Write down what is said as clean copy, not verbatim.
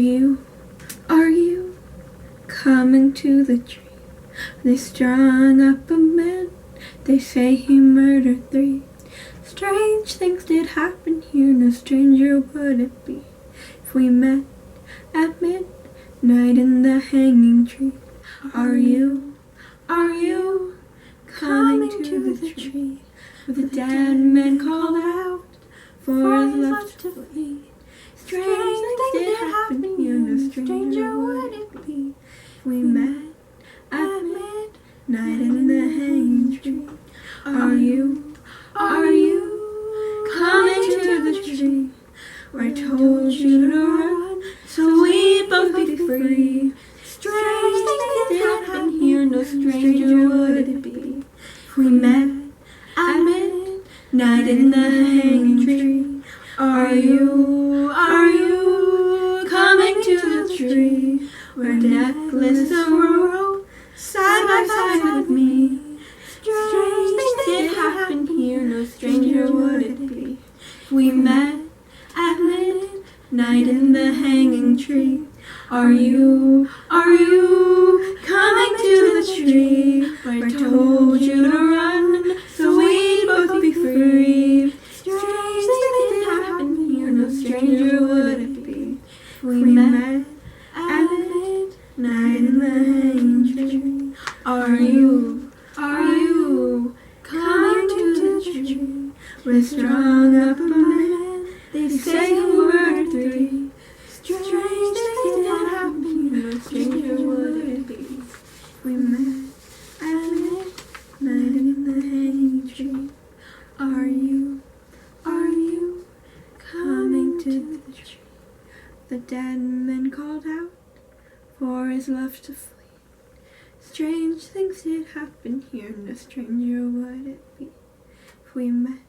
you coming to the tree? They strung up a man, they say he murdered 3. Strange things did happen here, no stranger would it be if we met at midnight in the hanging tree. Are you coming to the tree? The dead man called out for his love to flee. Strange things did happen here, no stranger would it be if we met at midnight in the hanging tree. Are you coming to the tree where I told you to run so we'd both be free? Strange things did happen here, no stranger would it be if we met at midnight in the hanging tree. Are you coming to the tree where necklace and rope side by side with me? Strange things did happen here, no stranger would it be if we met at midnight in the hanging tree. Are you coming to the tree where I told you to run so we'd both be free? Strange things did happen here, no stranger would it be if we met at midnight in the hanging tree. Are you coming to the tree where strung up a man, they say who murdered 3? Strange things did happen here, no stranger would it be if we met at midnight in the hanging tree. Are you coming to the tree? The dead man called out for his love to flee. Strange things did happen here, no stranger would it be if we met